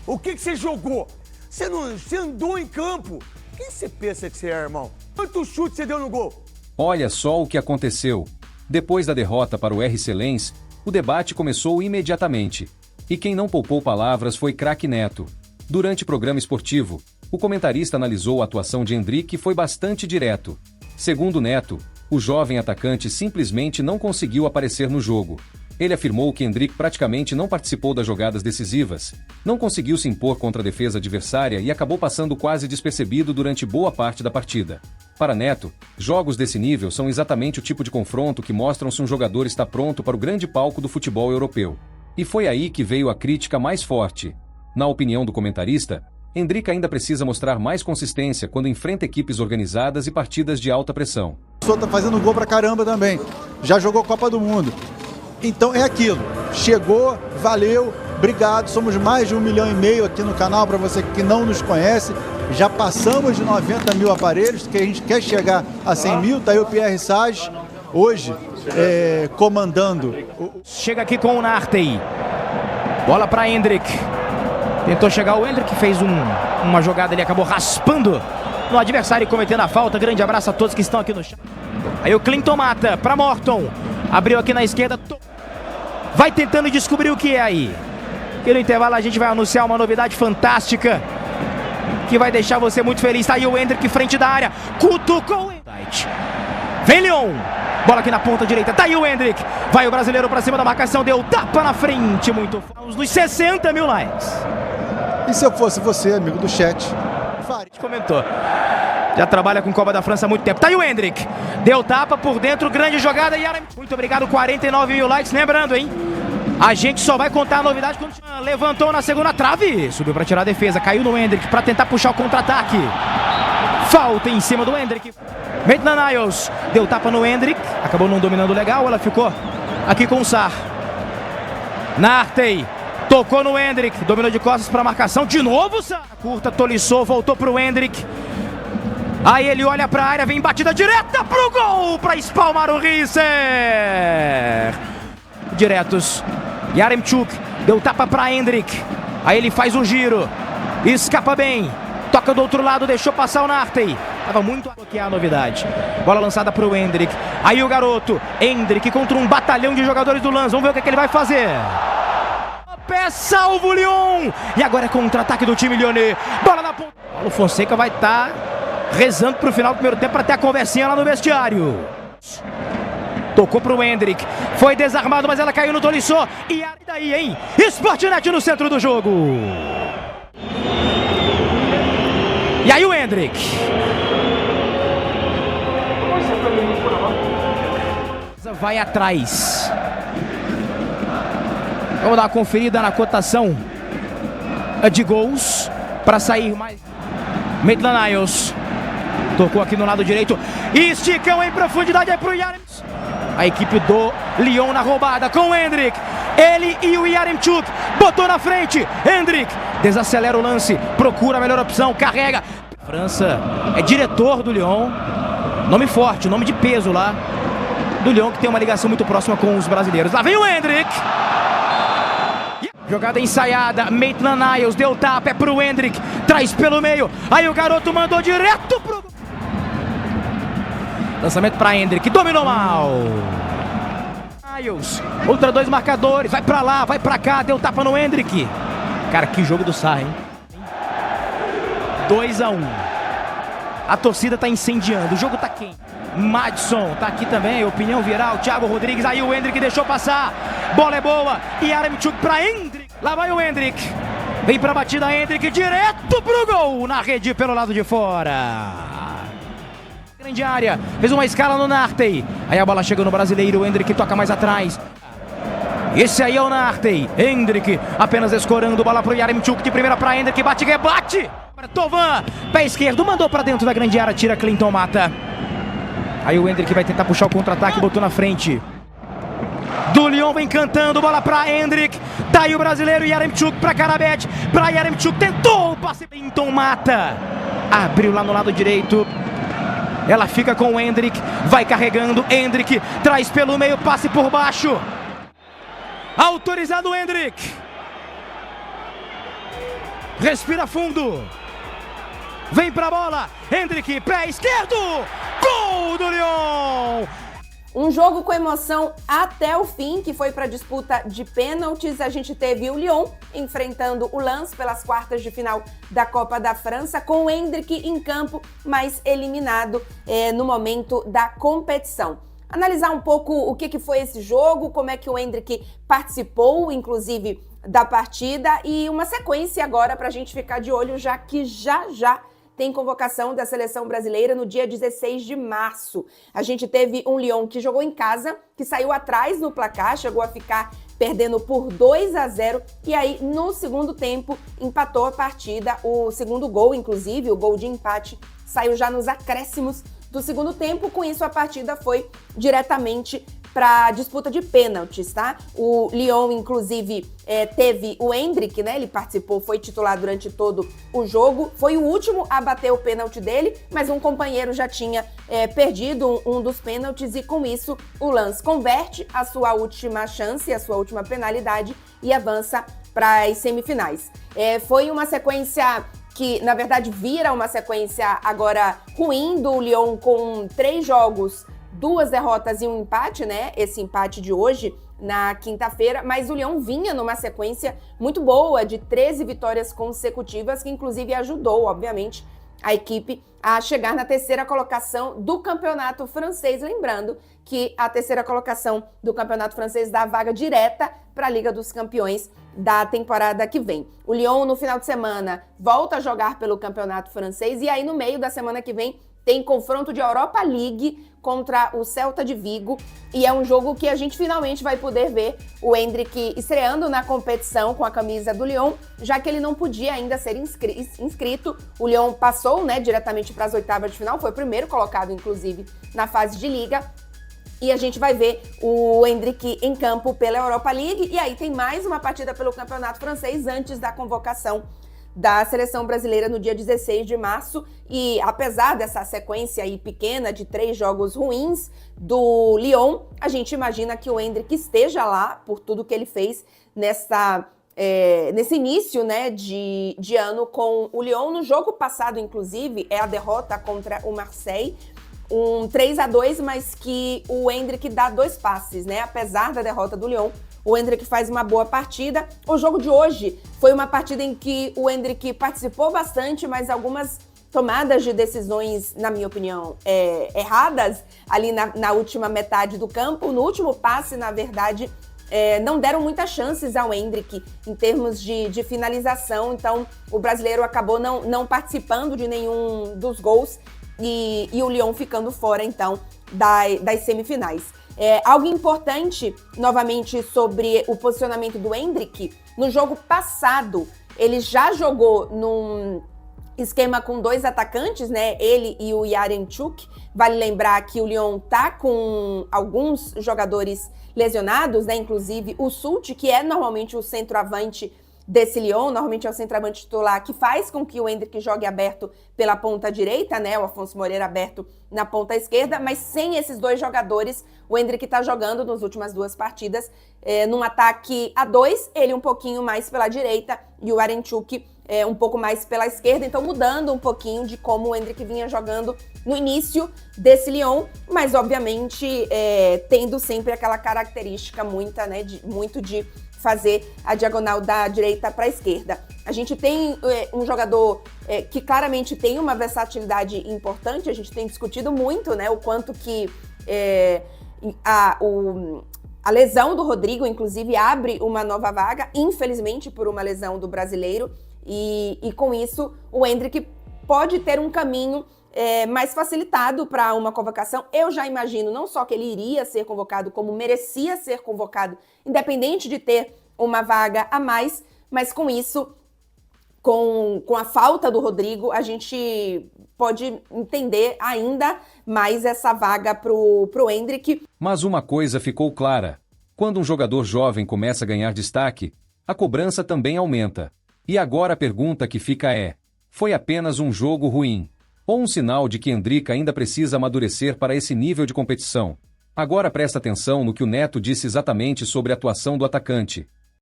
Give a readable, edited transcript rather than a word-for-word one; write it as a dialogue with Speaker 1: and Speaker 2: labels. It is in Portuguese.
Speaker 1: O que você jogou? Você andou em campo. Quem você pensa que você é, irmão? Quantos chutes você deu no gol?
Speaker 2: Olha só o que aconteceu. Depois da derrota para o RC Lens, o debate começou imediatamente. E quem não poupou palavras foi craque Neto. Durante o programa esportivo, o comentarista analisou a atuação de Endrick e foi bastante direto. Segundo Neto, o jovem atacante simplesmente não conseguiu aparecer no jogo. Ele afirmou que Endrick praticamente não participou das jogadas decisivas, não conseguiu se impor contra a defesa adversária e acabou passando quase despercebido durante boa parte da partida. Para Neto, jogos desse nível são exatamente o tipo de confronto que mostram se um jogador está pronto para o grande palco do futebol europeu. E foi aí que veio a crítica mais forte. Na opinião do comentarista, Endrick ainda precisa mostrar mais consistência quando enfrenta equipes organizadas e partidas de alta pressão.
Speaker 3: O senhor tá fazendo gol pra caramba também. Já jogou Copa do Mundo. Então é aquilo. Chegou, valeu, obrigado. Somos mais de 1,5 milhão aqui no canal para você que não nos conhece. Já passamos de 90 mil aparelhos, que a gente quer chegar a 100 mil. Tá aí o Pierre Sage, hoje, comandando.
Speaker 4: Chega aqui com o Nartey. Bola para Endrick. Tentou chegar o Endrick, fez uma jogada, ele acabou raspando no adversário e cometendo a falta. Grande abraço a todos que estão aqui no chão. Aí o Clinton Mata para Morton. Abriu aqui na esquerda. Vai tentando descobrir o que é aí. E no intervalo a gente vai anunciar uma novidade fantástica que vai deixar você muito feliz. Tá aí o Endrick, frente da área. Cutucou. Vem Leon. Bola aqui na ponta direita. Tá aí o Endrick. Vai o brasileiro pra cima da marcação. Deu tapa na frente. Muito falso. Nos 60 mil likes.
Speaker 3: E se eu fosse você, amigo do chat?
Speaker 4: Comentou. Já trabalha com Copa da França há muito tempo. Tá aí o Endrick. Deu tapa por dentro. Grande jogada. E muito obrigado. 49 mil likes. Lembrando, hein? A gente só vai contar a novidade quando levantou na segunda trave. Subiu pra tirar a defesa. Caiu no Endrick pra tentar puxar o contra-ataque. Falta em cima do Endrick. Maitland-Niles deu tapa no Endrick. Acabou não dominando legal. Ela ficou aqui com o Sarr. Nartey. Tocou no Endrick. Dominou de costas para a marcação. De novo, Sarr. Curta, toliçou. Voltou pro Endrick. Aí ele olha para a área. Vem batida direta pro gol. Para espalmar o Risser. Diretos. Yaremchuk. Deu tapa para Endrick. Aí ele faz o giro. Escapa bem. Toca do outro lado. Deixou passar o Nartey. Tava muito a bloquear a novidade. Bola lançada para o Endrick. Aí o garoto. Endrick contra um batalhão de jogadores do Lens. Vamos ver o que ele vai fazer. Pé, salvo o Lyon. E agora é contra-ataque do time lyonnais. Bola na ponta. Paulo Fonseca vai estar rezando pro final do primeiro tempo para ter a conversinha lá no vestiário. Tocou pro Endrick. Foi desarmado, mas ela caiu no Tolisso. E daí, hein? Sportnet no centro do jogo. E aí o Endrick. Vai atrás. Vamos dar uma conferida na cotação de gols para sair mais. Maitland-Niles tocou aqui no lado direito. Esticão em profundidade é pro Yaremchuk. A equipe do Lyon na roubada com o Endrick. Ele e o Yaremchuk. Botou na frente. Endrick desacelera o lance. Procura a melhor opção. Carrega. França é diretor do Lyon. Nome forte, nome de peso lá do Lyon, que tem uma ligação muito próxima com os brasileiros. Lá vem o Endrick. Jogada ensaiada, Maitland-Niles deu tapa, é pro Endrick, traz pelo meio, aí o garoto mandou direto pro... Lançamento para Endrick, dominou mal. Niles, outra dois marcadores, vai pra lá, vai pra cá, deu tapa no Endrick. Cara, que jogo do Sarr, hein? 2-1. A torcida tá incendiando, o jogo tá quente. Madison tá aqui também, opinião viral, Thiago Rodrigues, aí o Endrick deixou passar, bola é boa, e Yaremchuk pra Endrick, lá vai o Endrick, vem pra batida Endrick, direto pro gol, na rede pelo lado de fora, grande área, fez uma escala no Nartey, aí a bola chega no brasileiro, o Endrick toca mais atrás, esse aí é o Nartey, Endrick apenas escorando, bola pro Yaremchuk, de primeira pra Endrick, bate, rebate, Tovan, pé esquerdo, mandou pra dentro da grande área, tira Clinton Mata. Aí o Endrick vai tentar puxar o contra-ataque, botou na frente. Do Lyon vem cantando, bola pra Endrick. Tá aí o brasileiro, Yaremchuk pra Karabet. Pra Yaremchuk, tentou o passe. Clinton Mata. Abriu lá no lado direito. Ela fica com o Endrick. Vai carregando, Endrick. Traz pelo meio, passe por baixo. Autorizado o Endrick. Respira fundo. Vem pra bola. Endrick, pé esquerdo. Gol do Lyon.
Speaker 5: Um jogo com emoção até o fim, que foi para disputa de pênaltis. A gente teve o Lyon enfrentando o Lens pelas quartas de final da Copa da França, com o Endrick em campo, mas eliminado no momento da competição. Analisar um pouco o que foi esse jogo, como é que o Endrick participou, inclusive, da partida, e uma sequência agora para a gente ficar de olho, já que já tem convocação da seleção brasileira no dia 16 de março. A gente teve um Lyon que jogou em casa, que saiu atrás no placar, chegou a ficar perdendo por 2-0, e aí no segundo tempo empatou a partida. O segundo gol, inclusive, o gol de empate, saiu já nos acréscimos do segundo tempo. Com isso, a partida foi diretamente para disputa de pênaltis, tá? O Lyon, inclusive, teve o Endrick, né? Ele participou, foi titular durante todo o jogo. Foi o último a bater o pênalti dele, mas um companheiro já tinha perdido um dos pênaltis, e com isso o Lens converte a sua última chance, a sua última penalidade, e avança para as semifinais. Foi uma sequência que, na verdade, vira uma sequência agora ruim do Lyon, com 3 jogos, 2 derrotas e um empate, né? Esse empate de hoje, na quinta-feira, mas o Lyon vinha numa sequência muito boa de 13 vitórias consecutivas, que inclusive ajudou, obviamente, a equipe a chegar na 3ª colocação do campeonato francês. Lembrando que a 3ª colocação do campeonato francês dá vaga direta para a Liga dos Campeões da temporada que vem. O Lyon, no final de semana, volta a jogar pelo campeonato francês, e aí no meio da semana que vem tem confronto de Europa League contra o Celta de Vigo, e é um jogo que a gente finalmente vai poder ver o Endrick estreando na competição com a camisa do Lyon, já que ele não podia ainda ser inscrito. O Lyon passou, né, diretamente para as oitavas de final, foi o primeiro colocado, inclusive, na fase de liga, e a gente vai ver o Endrick em campo pela Europa League, e aí tem mais uma partida pelo campeonato francês antes da convocação da seleção brasileira no dia 16 de março, e apesar dessa sequência aí pequena de 3 jogos ruins do Lyon, a gente imagina que o Endrick esteja lá por tudo que ele fez nesse início, né, de ano com o Lyon. No jogo passado, inclusive, a derrota contra o Marseille, um 3-2, mas que o Endrick dá 2 passes, né, apesar da derrota do Lyon. O Endrick faz uma boa partida. O jogo de hoje foi uma partida em que o Endrick participou bastante, mas algumas tomadas de decisões, na minha opinião, erradas ali na última metade do campo. No último passe, na verdade, não deram muitas chances ao Endrick em termos de finalização. Então, o brasileiro acabou não participando de nenhum dos gols, e o Lyon ficando fora, então, das semifinais. Algo importante, novamente, sobre o posicionamento do Endrick: no jogo passado, ele já jogou num esquema com 2 atacantes, né? Ele e o Yaremchuk. Vale lembrar que o Lyon tá com alguns jogadores lesionados, né? Inclusive o Sult, que é normalmente o centroavante desse Lyon, normalmente é o centroavante titular, que faz com que o Endrick jogue aberto pela ponta direita, né? O Afonso Moreira aberto na ponta esquerda, mas sem esses 2 jogadores, o Endrick tá jogando nas últimas 2 partidas num ataque a 2, ele um pouquinho mais pela direita e o Yaremchuk um pouco mais pela esquerda, então mudando um pouquinho de como o Endrick vinha jogando no início desse Lyon, mas obviamente tendo sempre aquela característica muito de fazer a diagonal da direita para a esquerda. A gente tem um jogador que claramente tem uma versatilidade importante. A gente tem discutido muito, né, o quanto que a lesão do Rodrigo, inclusive, abre uma nova vaga, infelizmente por uma lesão do brasileiro, e com isso o Endrick pode ter um caminho mais facilitado para uma convocação. Eu já imagino não só que ele iria ser convocado, como merecia ser convocado, independente de ter uma vaga a mais, mas com isso, com a falta do Rodrigo, a gente pode entender ainda mais essa vaga pro Endrick.
Speaker 2: Mas uma coisa ficou clara: quando um jogador jovem começa a ganhar destaque, a cobrança também aumenta. E agora a pergunta que fica foi apenas um jogo ruim? Ou um sinal de que Endrick ainda precisa amadurecer para esse nível de competição? Agora presta atenção no que o Neto disse exatamente sobre a atuação do atacante.